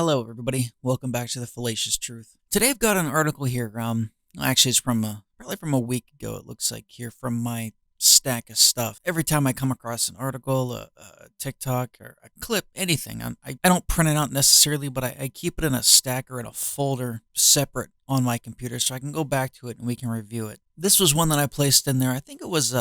Hello, everybody. Welcome back to the Fallacious Truth. Today, I've got an article here. Actually, it's from probably from a week ago. It looks like here from my stack of stuff. Every time I come across an article, a TikTok, or a clip, anything, I don't print it out necessarily, but I keep it in a stack or in a folder separate on my computer so I can go back to it and we can review it. This was one that I placed in there. I think it was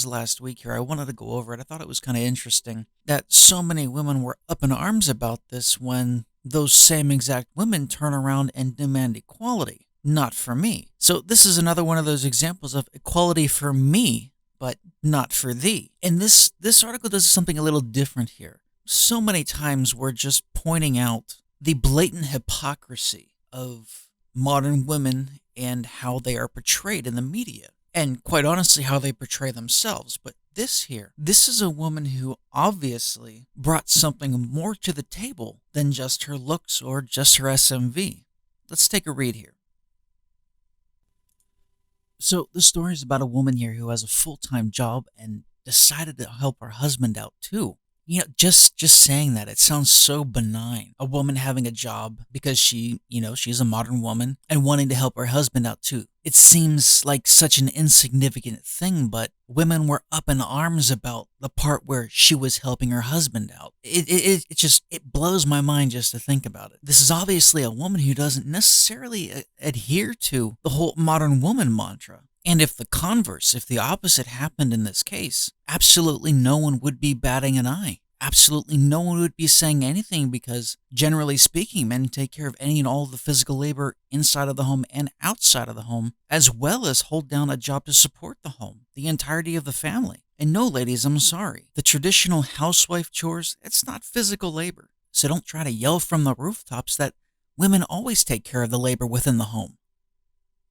last week here. I wanted to go over it. I thought it was kind of interesting that so many women were up in arms about this when those same exact women turn around and demand equality. Not for me. So this is another one of those examples of equality for me, but not for thee. And this article does something a little different here. So many times we're just pointing out the blatant hypocrisy of modern women and how they are portrayed in the media. And quite honestly, how they portray themselves. But this is a woman who obviously brought something more to the table than just her looks or just her SMV. Let's take a read here. So the story is about a woman here who has a full-time job and decided to help her husband out too. You know, just saying that, it sounds so benign. A woman having a job because she's a modern woman and wanting to help her husband out too. It seems like such an insignificant thing, but women were up in arms about the part where she was helping her husband out. It blows my mind just to think about it. This is obviously a woman who doesn't necessarily adhere to the whole modern woman mantra. And if the opposite happened in this case, absolutely no one would be batting an eye. Absolutely no one would be saying anything because, generally speaking, men take care of any and all of the physical labor inside of the home and outside of the home, as well as hold down a job to support the home, the entirety of the family. And no, ladies, I'm sorry. The traditional housewife chores, it's not physical labor. So don't try to yell from the rooftops that women always take care of the labor within the home.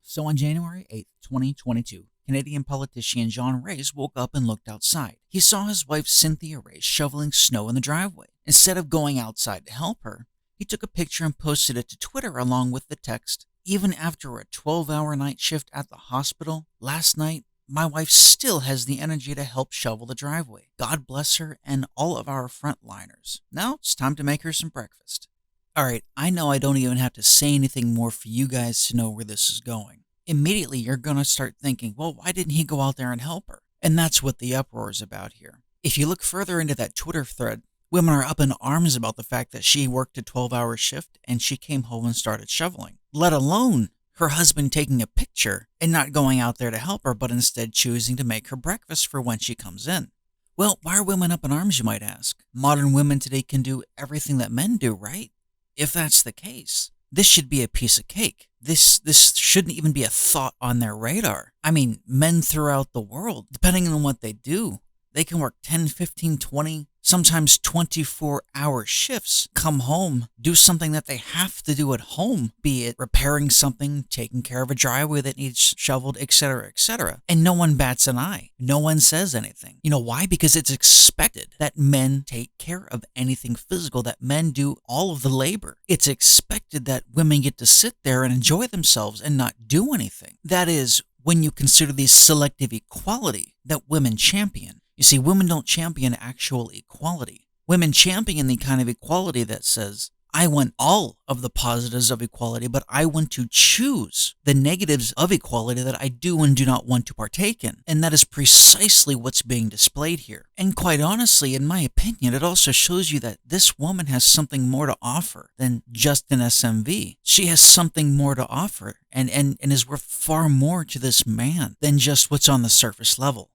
So on January 8th, 2022, Canadian politician John Reyes woke up and looked outside. He saw his wife Cynthia Reyes shoveling snow in the driveway. Instead of going outside to help her, he took a picture and posted it to Twitter along with the text, "Even after a 12-hour night shift at the hospital, last night, my wife still has the energy to help shovel the driveway. God bless her and all of our frontliners. Now it's time to make her some breakfast." Alright, I know I don't even have to say anything more for you guys to know where this is going. Immediately, you're going to start thinking, well, why didn't he go out there and help her? And that's what the uproar is about here. If you look further into that Twitter thread, women are up in arms about the fact that she worked a 12-hour shift and she came home and started shoveling. Let alone her husband taking a picture and not going out there to help her, but instead choosing to make her breakfast for when she comes in. Well, why are women up in arms, you might ask? Modern women today can do everything that men do, right? If that's the case, this should be a piece of cake. This shouldn't even be a thought on their radar. I mean, men throughout the world, depending on what they do, they can work 10, 15, 20, sometimes 24-hour shifts, come home, do something that they have to do at home, be it repairing something, taking care of a driveway that needs shoveled, etc., etc. And no one bats an eye. No one says anything. You know why? Because it's expected that men take care of anything physical, that men do all of the labor. It's expected that women get to sit there and enjoy themselves and not do anything. That is, when you consider the selective equality that women champion. You see, women don't champion actual equality. Women champion the kind of equality that says, I want all of the positives of equality, but I want to choose the negatives of equality that I do and do not want to partake in. And that is precisely what's being displayed here. And quite honestly, in my opinion, it also shows you that this woman has something more to offer than just an SMV. She has something more to offer and is worth far more to this man than just what's on the surface level.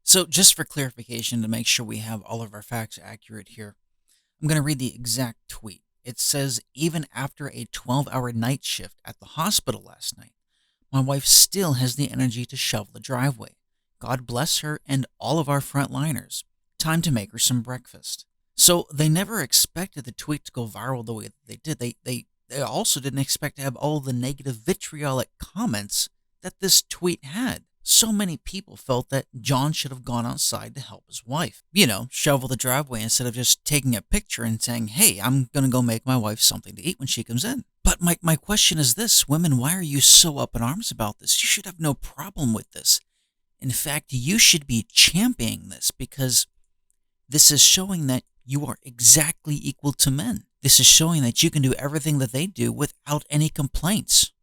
So just for clarification, to make sure we have all of our facts accurate here, I'm going to read the exact tweet. It says, "Even after a 12-hour night shift at the hospital last night, my wife still has the energy to shovel the driveway. God bless her and all of our frontliners. Time to make her some breakfast." So they never expected the tweet to go viral the way that they did. They also didn't expect to have all the negative vitriolic comments that this tweet had. So many people felt that John should have gone outside to help his wife. Shovel the driveway instead of just taking a picture and saying, hey, I'm going to go make my wife something to eat when she comes in. But my question is this, women, why are you so up in arms about this? You should have no problem with this. In fact, you should be championing this because this is showing that you are exactly equal to men. this is showing that you can do everything that they do without any complaints.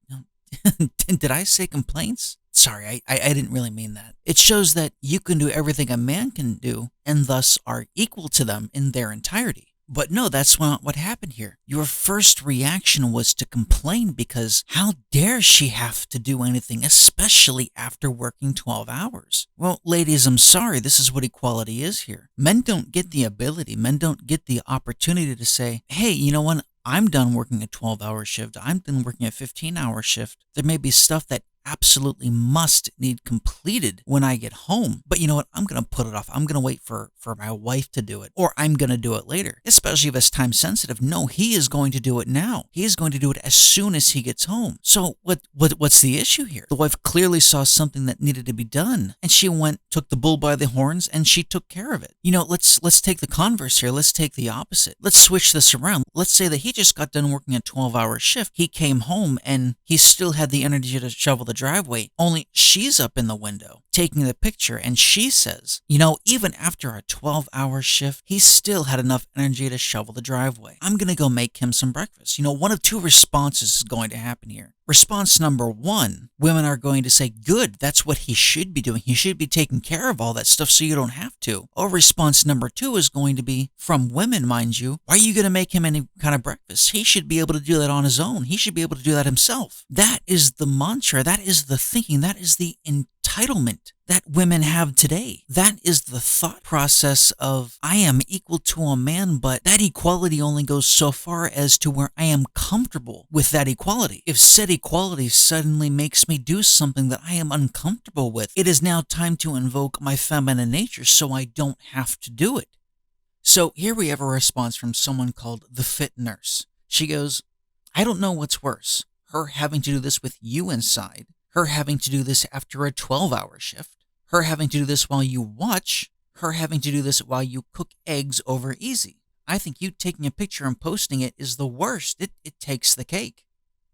Did I say complaints? Sorry, I didn't really mean that. It shows that you can do everything a man can do and thus are equal to them in their entirety. But no, that's not what happened here. Your first reaction was to complain because how dare she have to do anything, especially after working 12 hours? Well, ladies, I'm sorry, this is what equality is here. Men don't get the ability, men don't get the opportunity to say, hey, you know what? I'm done working a 12-hour shift. I'm done working a 15-hour shift. There may be stuff that absolutely must need completed when I get home. But you know what? I'm going to put it off. I'm going to wait for my wife to do it, or I'm going to do it later, especially if it's time sensitive. No, he is going to do it now. He is going to do it as soon as he gets home. So what's the issue here? The wife clearly saw something that needed to be done, and she took the bull by the horns, and she took care of it. You know, let's take the converse here. Let's take the opposite. Let's switch this around. Let's say that he just got done working a 12-hour shift. He came home, and he still had the energy to shovel the driveway, only she's up in the window taking the picture, and she says, you know, even after a 12-hour shift, he still had enough energy to shovel the driveway. I'm gonna go make him some breakfast. You know, one of two responses is going to happen here. Response number one, women are going to say, good, that's what he should be doing. He should be taking care of all that stuff so you don't have to. Or response number two is going to be, from women, mind you, why are you going to make him any kind of breakfast? He should be able to do that on his own. He should be able to do that himself. That is the mantra. That is the thinking. That is the entitlement that women have today. That is the thought process of, I am equal to a man, but that equality only goes so far as to where I am comfortable with that equality. If said equality suddenly makes me do something that I am uncomfortable with, it is now time to invoke my feminine nature so I don't have to do it. So here we have a response from someone called the Fit Nurse. She goes, I don't know what's worse, her having to do this with you inside, her having to do this after a 12-hour shift, her having to do this while you watch, her having to do this while you cook eggs over easy. I think you taking a picture and posting it is the worst. It takes the cake.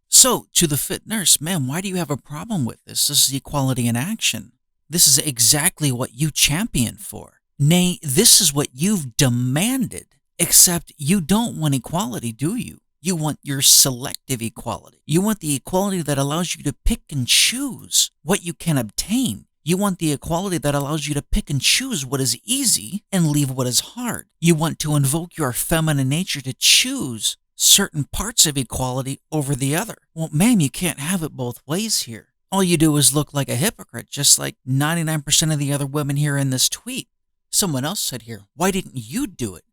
So, to the Fit Nurse, ma'am, why do you have a problem with this? This is equality in action. This is exactly what you champion for. Nay, this is what you've demanded. Except you don't want equality, do you? You want your selective equality. You want the equality that allows you to pick and choose what you can obtain. You want the equality that allows you to pick and choose what is easy and leave what is hard. You want to invoke your feminine nature to choose certain parts of equality over the other. Well, ma'am, you can't have it both ways here. All you do is look like a hypocrite, just like 99% of the other women here in this tweet. Someone else said here, why didn't you do it?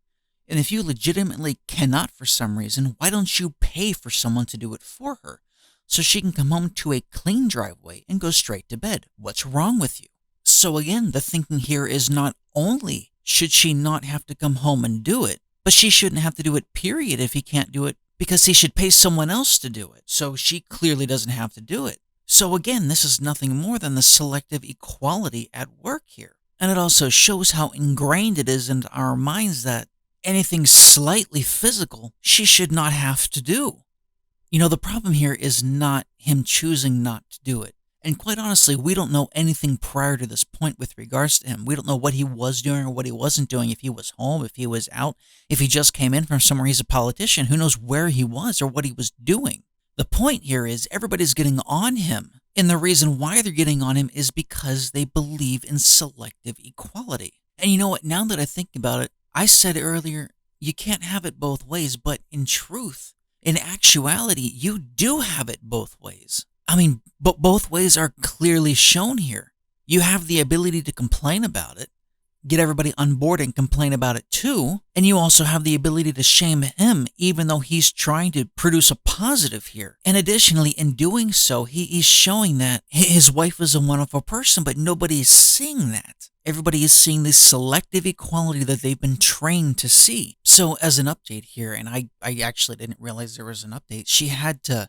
And if you legitimately cannot for some reason, why don't you pay for someone to do it for her so she can come home to a clean driveway and go straight to bed? What's wrong with you? So again, the thinking here is not only should she not have to come home and do it, but she shouldn't have to do it, period, if he can't do it, because he should pay someone else to do it. So she clearly doesn't have to do it. So again, this is nothing more than the selective equality at work here. And it also shows how ingrained it is into our minds that anything slightly physical, she should not have to do. You know, the problem here is not him choosing not to do it. And quite honestly, we don't know anything prior to this point with regards to him. We don't know what he was doing or what he wasn't doing, if he was home, if he was out, if he just came in from somewhere. He's a politician. Who knows where he was or what he was doing? The point here is everybody's getting on him. And the reason why they're getting on him is because they believe in selective equality. And you know what? Now that I think about it, I said earlier, you can't have it both ways, but in truth, in actuality, you do have it both ways. I mean, but both ways are clearly shown here. You have the ability to complain about it, get everybody on board and complain about it too, and you also have the ability to shame him even though he's trying to produce a positive here. And additionally, in doing so, he's showing that his wife is a wonderful person, but nobody is seeing that. Everybody is seeing this selective equality that they've been trained to see. So as an update here, and I actually didn't realize there was an update, she had to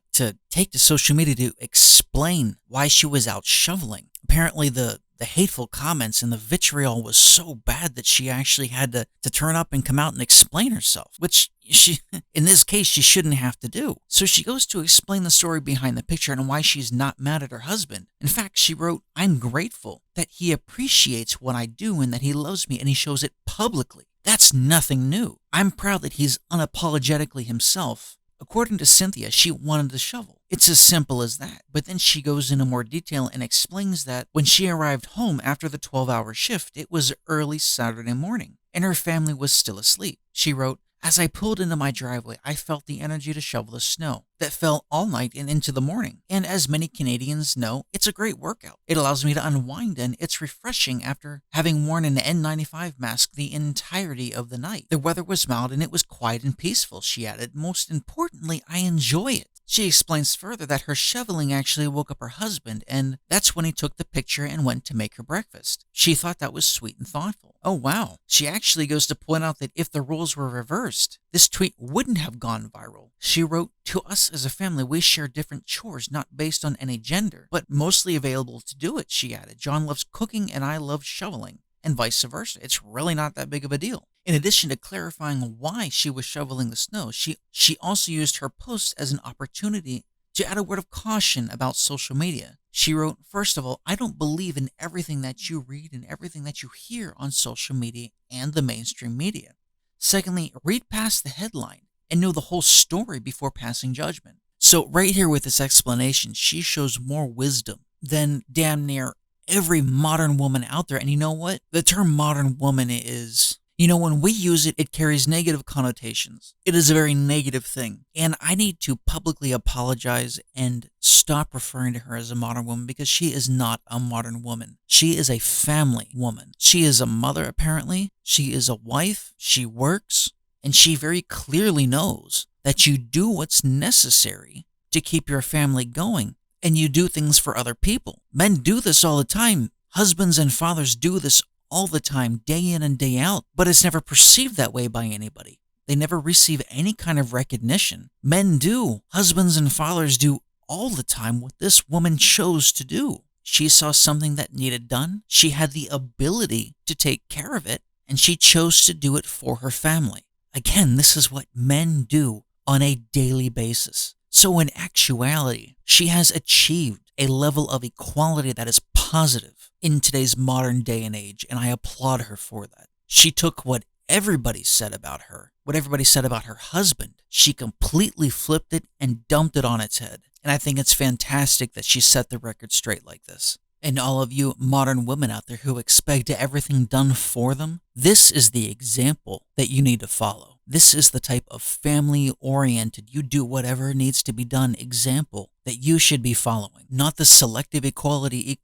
take to social media to explain why she was out shoveling. Apparently the hateful comments and the vitriol was so bad that she actually had to turn up and come out and explain herself, which she, in this case, she shouldn't have to do. So she goes to explain the story behind the picture and why she's not mad at her husband. In fact, she wrote, I'm grateful that he appreciates what I do and that he loves me and he shows it publicly. That's nothing new. I'm proud that he's unapologetically himself. According to Cynthia, she wanted the shovel. It's as simple as that. But then she goes into more detail and explains that when she arrived home after the 12-hour shift, it was early Saturday morning, and her family was still asleep. She wrote, "As I pulled into my driveway, I felt the energy to shovel the snow that fell all night and into the morning. And as many Canadians know, it's a great workout. It allows me to unwind and it's refreshing after having worn an N95 mask the entirety of the night. The weather was mild and it was quiet and peaceful," she added. "Most importantly, I enjoy it." She explains further that her shoveling actually woke up her husband, and that's when he took the picture and went to make her breakfast. She thought that was sweet and thoughtful. Oh wow. She actually goes to point out that if the roles were reversed, this tweet wouldn't have gone viral. She wrote, "To us as a family, we share different chores, not based on any gender, but mostly available to do it," she added. "John loves cooking and I love shoveling, and vice versa. It's really not that big of a deal." In addition to clarifying why she was shoveling the snow, she also used her post as an opportunity to add a word of caution about social media. She wrote, "First of all, I don't believe in everything that you read and everything that you hear on social media and the mainstream media. Secondly, read past the headline and know the whole story before passing judgment." So right here with this explanation, she shows more wisdom than damn near every modern woman out there. And you know what? The term modern woman is, when we use it, it carries negative connotations. It is a very negative thing. And I need to publicly apologize and stop referring to her as a modern woman, because she is not a modern woman. She is a family woman. She is a mother, apparently. She is a wife. She works. And she very clearly knows that you do what's necessary to keep your family going. And you do things for other people. Men do this all the time. Husbands and fathers do this all the time, day in and day out, but it's never perceived that way by anybody. They never receive any kind of recognition. Men do. Husbands and fathers do all the time what this woman chose to do. She saw something that needed done. She had the ability to take care of it, and she chose to do it for her family. Again, this is what men do on a daily basis. So in actuality, she has achieved a level of equality that is positive in today's modern day and age, and I applaud her for that. She took what everybody said about her, what everybody said about her husband, she completely flipped it and dumped it on its head. And I think it's fantastic that she set the record straight like this. And all of you modern women out there who expect everything done for them, this is the example that you need to follow. This is the type of family-oriented, you do whatever needs to be done example that you should be following. Not the selective equality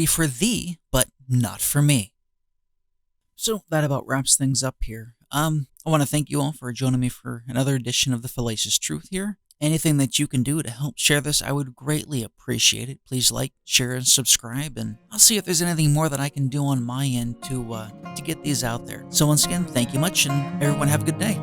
for thee, but not for me. So that about wraps things up here. I want to thank you all for joining me for another edition of The Fallacious Truth here. Anything that you can do to help share this, I would greatly appreciate it. Please like, share, and subscribe, and I'll see if there's anything more that I can do on my end to get these out there. So once again, thank you much, and everyone have a good day.